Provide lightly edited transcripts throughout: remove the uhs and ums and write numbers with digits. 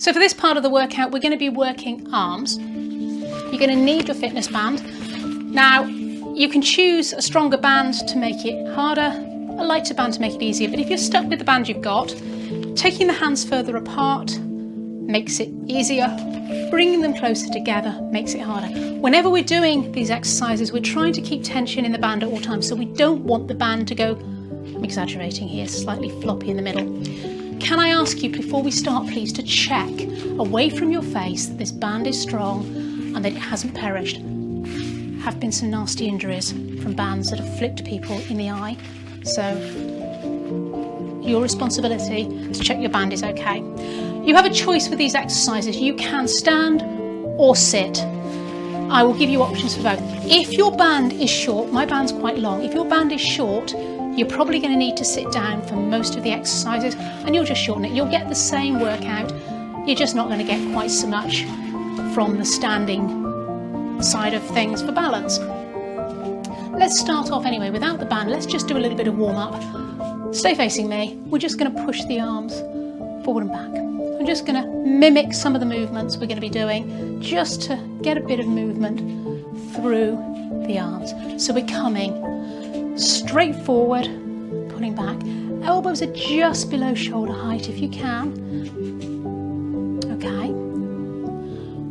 So for this part of the workout, we're going to be working arms. You're going to need your fitness band. Now, you can choose a stronger band to make it harder, a lighter band to make it easier, but if you're stuck with the band you've got, taking the hands further apart makes it easier. Bringing them closer together makes it harder. Whenever we're doing these exercises, we're trying to keep tension in the band at all times, so we don't want the band to go, I'm exaggerating here, slightly floppy in the middle. Can I ask you before we start, please, to check away from your face that this band is strong and that it hasn't perished. Have been some nasty injuries from bands that have flicked people in the eye, so your responsibility to check your band is okay. You have a choice with these exercises. You can stand or sit. I will give you options for both. If your band is short, my band's quite long, if your band is short, you're probably going to need to sit down for most of the exercises and you'll just shorten it. You'll get the same workout, you're just not going to get quite so much from the standing side of things for balance. Let's start off anyway without the band. Let's just do a little bit of warm up. Stay facing me. We're just going to push the arms forward and back. I'm just going to mimic some of the movements we're going to be doing just to get a bit of movement through the arms. So we're coming straight forward, pulling back. Elbows are just below shoulder height if you can. Okay.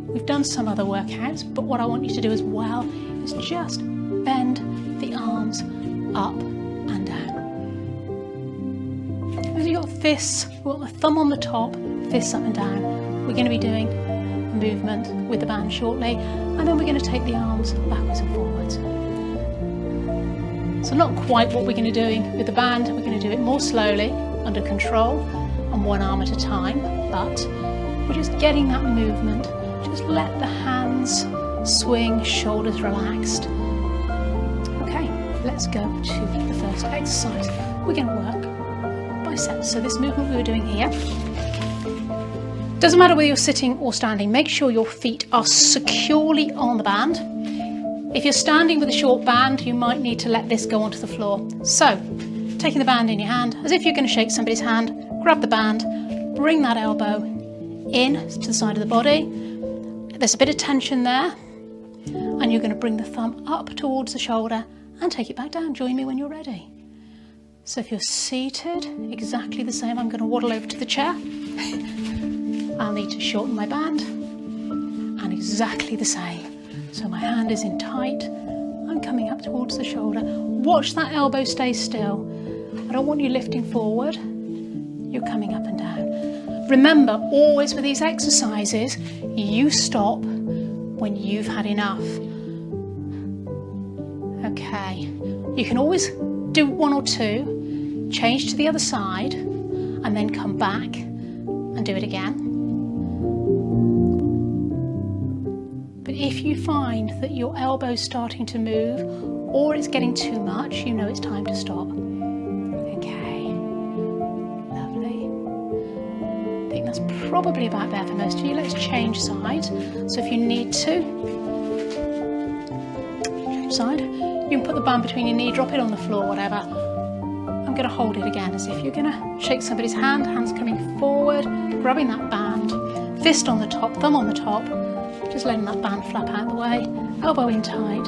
We've done some other workouts, but what I want you to do as well is just bend the arms up and down. As you've got fists, we've got the thumb on the top, fists up and down. We're going to be doing a movement with the band shortly, and then we're going to take the arms backwards and forwards. So not quite what we're going to be doing with the band, we're going to do it more slowly, under control, and one arm at a time, but we're just getting that movement. Just let the hands swing, shoulders relaxed. Okay, let's go to the first exercise. We're going to work biceps. So this movement we were doing here, doesn't matter whether you're sitting or standing, make sure your feet are securely on the band. If you're standing with a short band, you might need to let this go onto the floor. So, taking the band in your hand, as if you're going to shake somebody's hand, grab the band, bring that elbow in to the side of the body. There's a bit of tension there, and you're going to bring the thumb up towards the shoulder and take it back down. Join me when you're ready. So if you're seated, exactly the same. I'm going to waddle over to the chair. I'll need to shorten my band, and exactly the same. So my hand is in tight, I'm coming up towards the shoulder. Watch that elbow stay still. I don't want you lifting forward, you're coming up and down. Remember, always with these exercises, you stop when you've had enough. Okay, you can always do one or two, change to the other side, and then come back and do it again. But if you find that your elbow's starting to move or it's getting too much, you know it's time to stop. Okay, lovely. I think that's probably about there for most of you. Let's change sides. So if you need to, change side. You can put the band between your knee, drop it on the floor, whatever. I'm going to hold it again as if you're going to shake somebody's hand, hands coming forward, grabbing that band, fist on the top, thumb on the top. Just letting that band flap out the way, elbow in tight,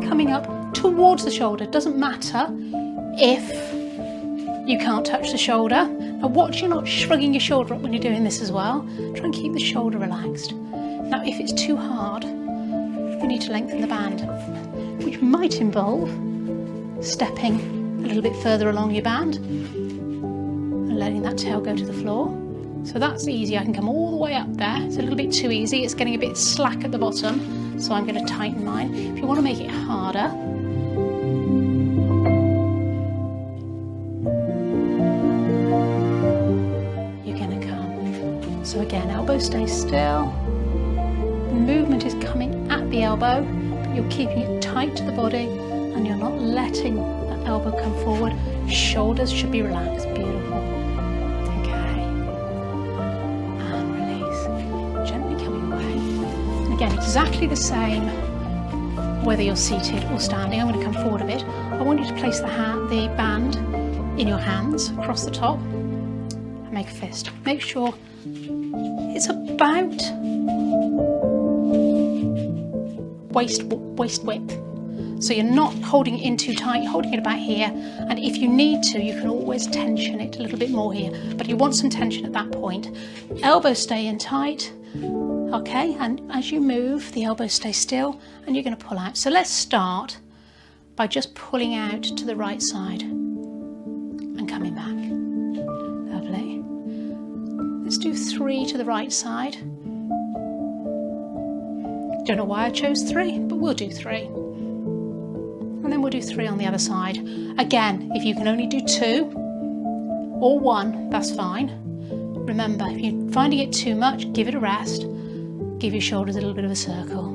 coming up towards the shoulder. Doesn't matter if you can't touch the shoulder. Now watch you're not shrugging your shoulder up when you're doing this as well. Try and keep the shoulder relaxed. Now if it's too hard, you need to lengthen the band, which might involve stepping a little bit further along your band and letting that tail go to the floor. So that's easy, I can come all the way up there. It's a little bit too easy, it's getting a bit slack at the bottom, so I'm going to tighten mine. If you want to make it harder, you're going to come. So again, elbow stays still. The movement is coming at the elbow, but you're keeping it tight to the body and you're not letting that elbow come forward. Shoulders should be relaxed, beautiful. Again, exactly the same whether you're seated or standing. I'm going to come forward a bit. I want you to place the band in your hands across the top and make a fist. Make sure it's about waist width. So you're not holding it in too tight, you're holding it about here, and if you need to, you can always tension it a little bit more here, but you want some tension at that point. Elbows stay in tight, okay, and as you move, the elbows stay still, and you're going to pull out. So let's start by just pulling out to the right side and coming back. Lovely. Let's do 3 to the right side. Don't know why I chose 3, but we'll do 3. And then we'll do 3 on the other side. Again, if you can only do 2 or 1, that's fine. Remember, if you're finding it too much, give it a rest. Give your shoulders a little bit of a circle.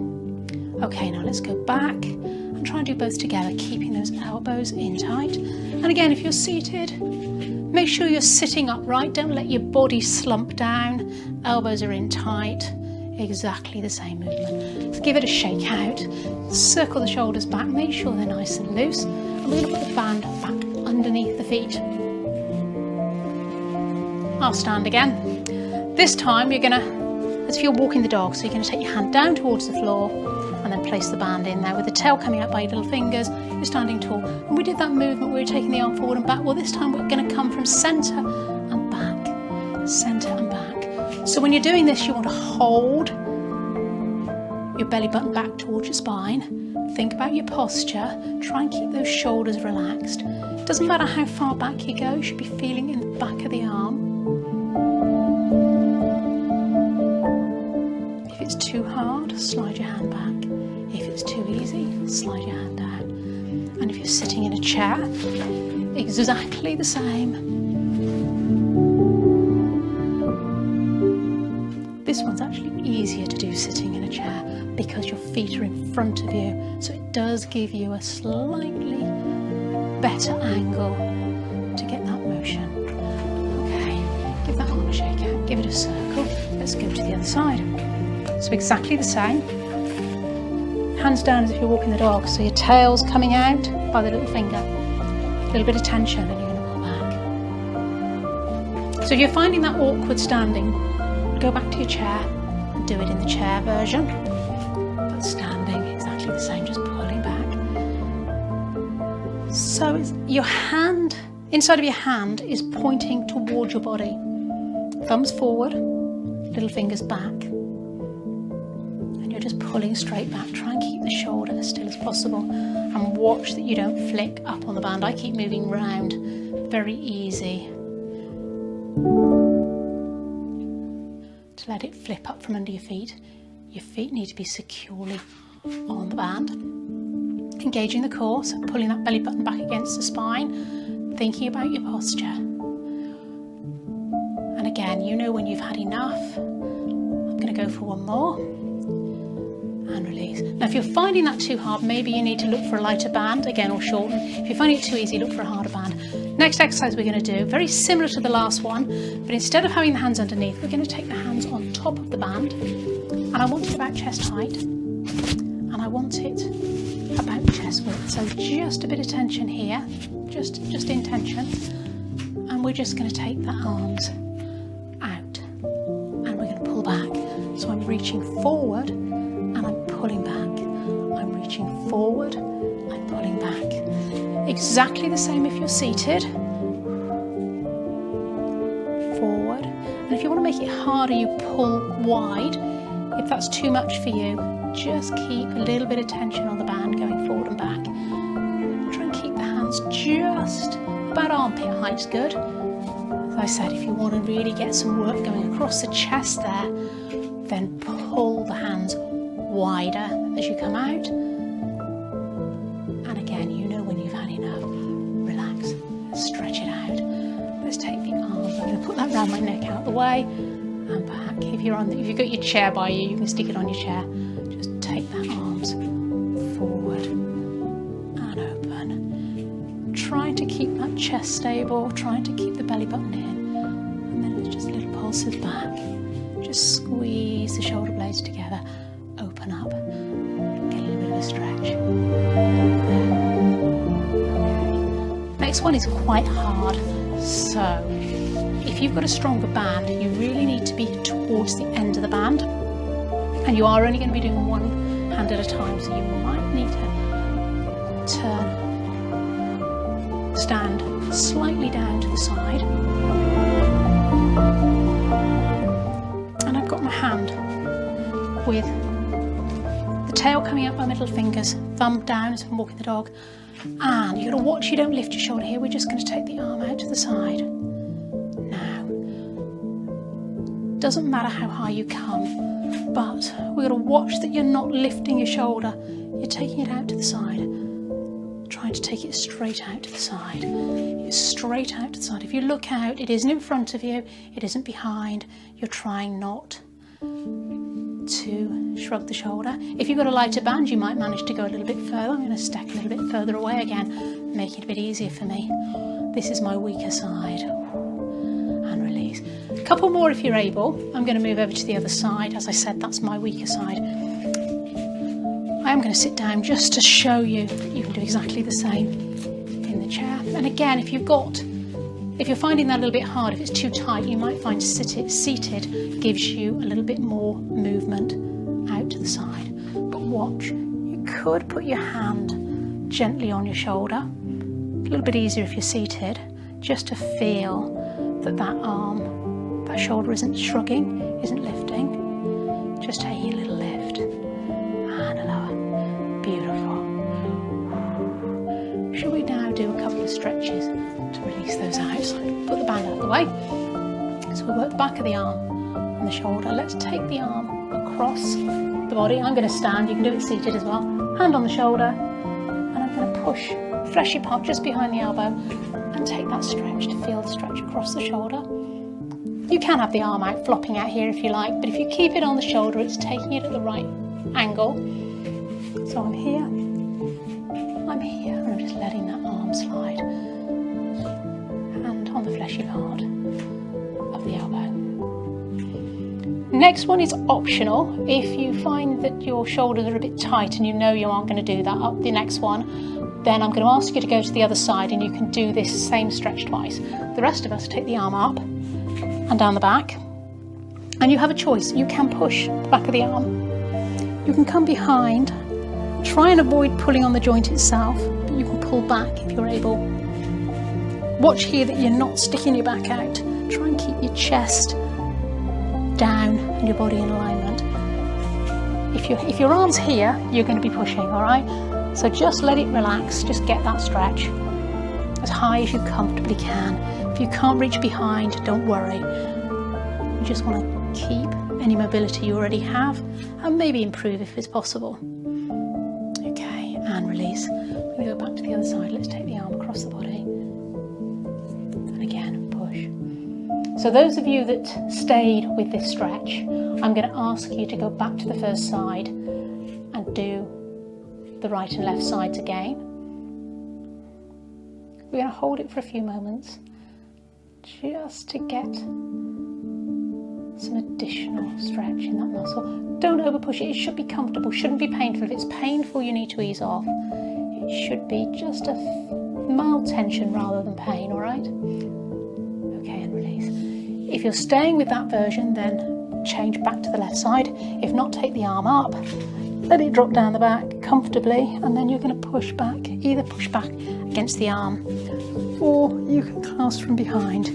Okay, now let's go back and try and do both together, keeping those elbows in tight. And again, if you're seated, make sure you're sitting upright. Don't let your body slump down. Elbows are in tight. Exactly the same movement. So give it a shake out. Circle the shoulders back, make sure they're nice and loose. And we're going to put the band back underneath the feet. I'll stand again. This time you're going to, as if you're walking the dog, so you're going to take your hand down towards the floor and then place the band in there with the tail coming out by your little fingers. You're standing tall. And we did that movement where we were taking the arm forward and back. Well, this time we're going to come from centre and back. Centre and back. So when you're doing this, you want to hold your belly button back towards your spine. Think about your posture. Try and keep those shoulders relaxed. It doesn't matter how far back you go, you should be feeling in the back of the arm. If it's too hard, slide your hand back. If it's too easy, slide your hand down. And if you're sitting in a chair, exactly the same. This one's actually easier to do sitting in a chair because your feet are in front of you, so it does give you a slightly better angle to get that motion. Okay, give that arm a shake out, give it a circle. Let's go to the other side. So exactly the same. Hands down as if you're walking the dog, so your tail's coming out by the little finger. A little bit of tension and you're going to pull back. So if you're finding that awkward standing, go back to your chair and do it in the chair version, but standing exactly the same, just pulling back. So it's your hand, inside of your hand is pointing towards your body. Thumbs forward, little fingers back, and you're just pulling straight back. Try and keep the shoulder as still as possible and watch that you don't flick up on the band. I keep moving round, very easy. To let it flip up from under your feet. Your feet need to be securely on the band. Engaging the core, so pulling that belly button back against the spine, thinking about your posture. And again, you know when you've had enough. I'm going to go for one more. And release. Now if you're finding that too hard, maybe you need to look for a lighter band, again, or shorten. If you're finding it too easy, look for a harder band. Next exercise we're going to do, very similar to the last one, but instead of having the hands underneath, we're going to take the hands on top of the band, and I want it about chest height, and I want it about chest width. So just a bit of tension here, just in tension, and we're just going to take the arms out, and we're going to pull back. So I'm reaching forward, and I'm pulling back. I'm reaching forward, I'm pulling back. Exactly the same if you're seated. Forward. And if you want to make it harder, you pull wide. If that's too much for you, just keep a little bit of tension on the band going forward and back. Try and keep the hands just about armpit height's good. As I said, if you want to really get some work going across the chest there, then pull the hands wider as you come out. And again, you know when you've had enough. Relax, stretch it out. Let's take the arms. I'm going to put that round my neck out the way and back. If you've got your chair by you, you can stick it on your chair. Just take that arms forward and open. Trying to keep that chest stable, trying to keep the belly button in, and then it's just little pulses back. Just squeeze the shoulder blades together, open up, get a little bit of a stretch. Okay. Next one is quite hard, so if you've got a stronger band, you really need to be towards towards the end of the band. And you are only going to be doing one hand at a time, so you might need to stand slightly down to the side. And I've got my hand with the tail coming out my middle fingers, thumb down as I'm walking the dog. And you've got to watch you don't lift your shoulder here. We're just going to take the arm out to the side. Now, doesn't matter how high you come, but we've got to watch that you're not lifting your shoulder. You're taking it out to the side. Trying to take it straight out to the side. It's straight out to the side. If you look out, it isn't in front of you, it isn't behind. You're trying not to shrug the shoulder. If you've got a lighter band, you might manage to go a little bit further. I'm going to stack a little bit further away again, make it a bit easier for me. This is my weaker side. And release. A couple more if you're able. I'm going to move over to the other side. As I said, that's my weaker side. I am going to sit down just to show you that you can do exactly the same in the chair. And again, if you're finding that a little bit hard, if it's too tight, you might find seated gives you a little bit more movement out to the side. But watch, you could put your hand gently on your shoulder. A little bit easier if you're seated, just to feel that arm, that shoulder isn't shrugging, isn't lifting. Just taking a little lift and a lower. Beautiful. Shall we now do a couple of stretches to release those out? So put the band out of the way. So we work the back of the arm and the shoulder. Let's take the arm across the body. I'm going to stand, you can do it seated as well. Hand on the shoulder, and I'm going to push the fleshy part just behind the elbow and take that stretch to feel the stretch across the shoulder. You can have the arm out, flopping out here if you like, but if you keep it on the shoulder, it's taking it at the right angle. So I'm here, and I'm just letting that arm slide. Hand on the fleshy part of the elbow. Next one is optional. If you find that your shoulders are a bit tight and you know you aren't going to do that up the next one, then I'm going to ask you to go to the other side and you can do this same stretch twice. The rest of us take the arm up and down the back, and you have a choice. You can push the back of the arm, you can come behind, try and avoid pulling on the joint itself, but you can pull back if you're able. Watch here that you're not sticking your back out. Try and keep your chest down and your body in alignment. If your arm's here, you're going to be pushing, all right? So just let it relax, just get that stretch as high as you comfortably can. If you can't reach behind, don't worry. You just want to keep any mobility you already have and maybe improve if it's possible. Okay, and release. We're going to go back to the other side. Let's take the arm across the body. And again, push. So those of you that stayed with this stretch, I'm going to ask you to go back to the first side and do the right and left sides again. We're going to hold it for a few moments just to get some additional stretch in that muscle. Don't over push it. It should be comfortable, shouldn't be painful. If it's painful, you need to ease off. It should be just a mild tension rather than pain, all right? Okay, and release. If you're staying with that version, then change back to the left side. If not, take the arm up, let it drop down the back comfortably, and then you're going to push back. Either push back against the arm, or you can clasp from behind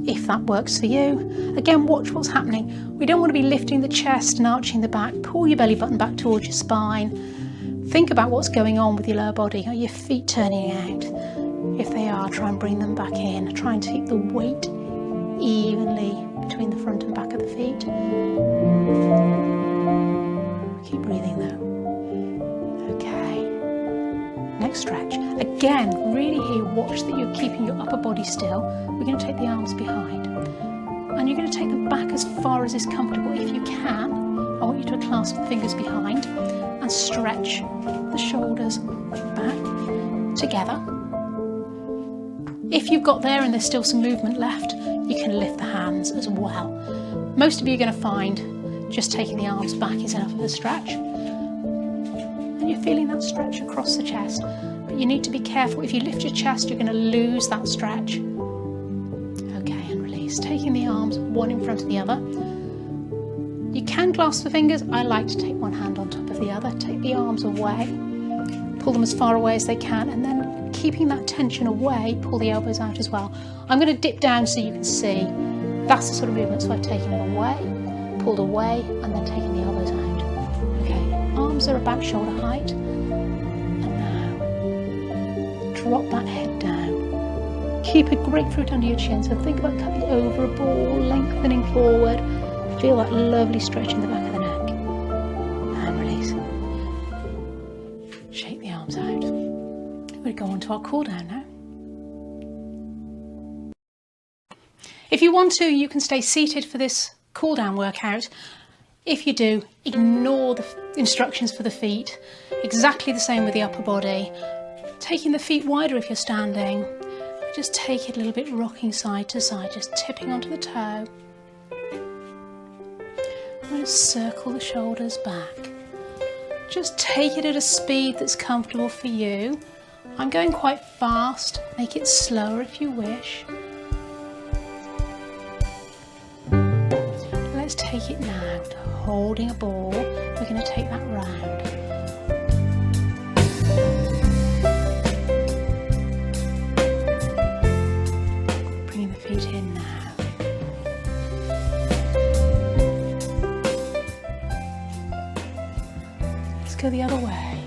if that works for you. Again, watch what's happening. We don't want to be lifting the chest and arching the back. Pull your belly button back towards your spine. Think about what's going on with your lower body. Are your feet turning out? If they are, try and bring them back in. Try and keep the weight evenly between the front and back of the feet. Keep breathing though. Okay. Next stretch. Again, really here, watch that you're keeping your upper body still. We're going to take the arms behind. And you're going to take them back as far as is comfortable. If you can, I want you to clasp the fingers behind and stretch the shoulders back together. If you've got there and there's still some movement left, you can lift the hands as well. Most of you are going to find just taking the arms back is enough of a stretch. And you're feeling that stretch across the chest. But you need to be careful. If you lift your chest, you're going to lose that stretch. Okay, and release. Taking the arms one in front of the other. You can clasp the fingers. I like to take one hand on top of the other, take the arms away, pull them as far away as they can, and then keeping that tension away, pull the elbows out as well. I'm going to dip down so you can see. That's the sort of movement, so I've taken it away, pulled away, and then taken the elbows out. Okay, arms are about shoulder height, and now drop that head down. Keep a grapefruit under your chin, so think about coming over a ball, lengthening forward. Feel that lovely stretch in the back of the neck. And release. Shake the arms out. We'll go on to our cool down now. If you want to, you can stay seated for this cool down workout. If you do, ignore the instructions for the feet. Exactly the same with the upper body. Taking the feet wider if you're standing. Just take it a little bit, rocking side to side, just tipping onto the toe. I'm going to circle the shoulders back. Just take it at a speed that's comfortable for you. I'm going quite fast, make it slower if you wish. Let's take it now to holding a ball. We're going to take that round. Bringing the feet in now. Go the other way.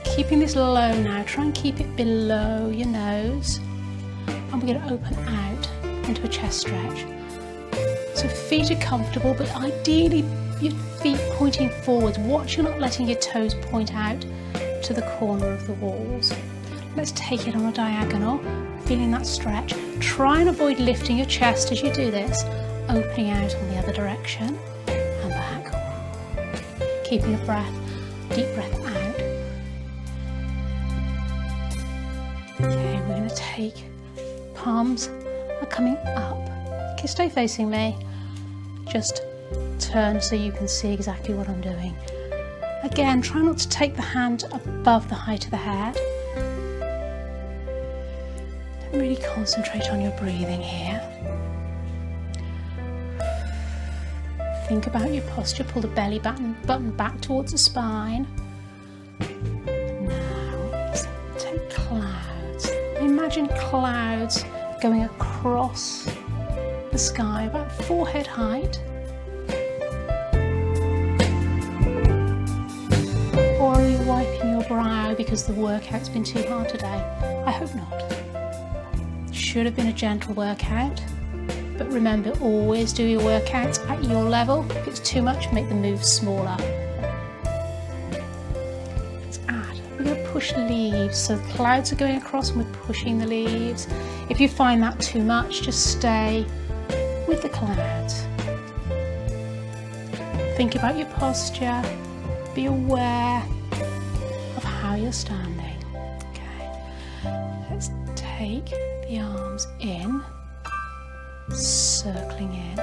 Keeping this low now, try and keep it below your nose, and we're going to open out into a chest stretch. So feet are comfortable, but ideally your feet pointing forwards. Watch you're not letting your toes point out to the corner of the walls. Let's take it on a diagonal, feeling that stretch. Try and avoid lifting your chest as you do this, opening out on the other direction. Keeping a breath, deep breath out. Okay, we're going to take, palms are coming up. Okay, stay facing me. Just turn so you can see exactly what I'm doing. Again, try not to take the hand above the height of the head. And really concentrate on your breathing here. Think about your posture, pull the belly button back towards the spine. Now, let's take clouds. Imagine clouds going across the sky, about forehead height. Or are you wiping your brow because the workout's been too hard today? I hope not. Should have been a gentle workout. But remember, always do your workouts at your level. If it's too much, make the moves smaller. Let's add. We're going to push leaves. So the clouds are going across and we're pushing the leaves. If you find that too much, just stay with the clouds. Think about your posture. Be aware of how you're standing. Okay. Let's take the arms in. Circling in,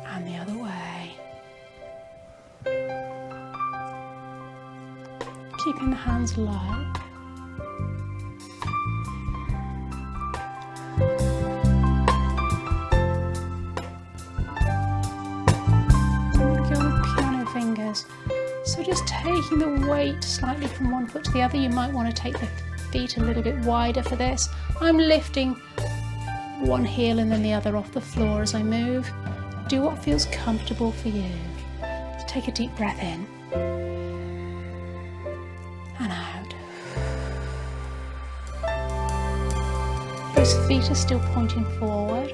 and the other way. Keeping the hands low. Go with piano fingers. So just taking the weight slightly from one foot to the other. You might want to take the feet a little bit wider for this. I'm lifting one heel and then the other off the floor as I move. Do what feels comfortable for you. So take a deep breath in and out. Those feet are still pointing forward,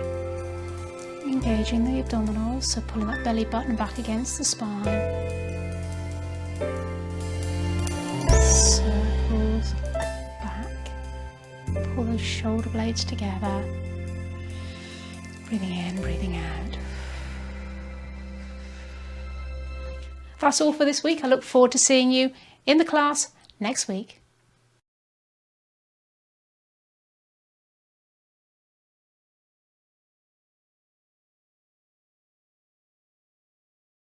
engaging the abdominals, so pulling that belly button back against the spine. Circles back. Pull those shoulder blades together. Breathing in, breathing out. That's all for this week. I look forward to seeing you in the class next week.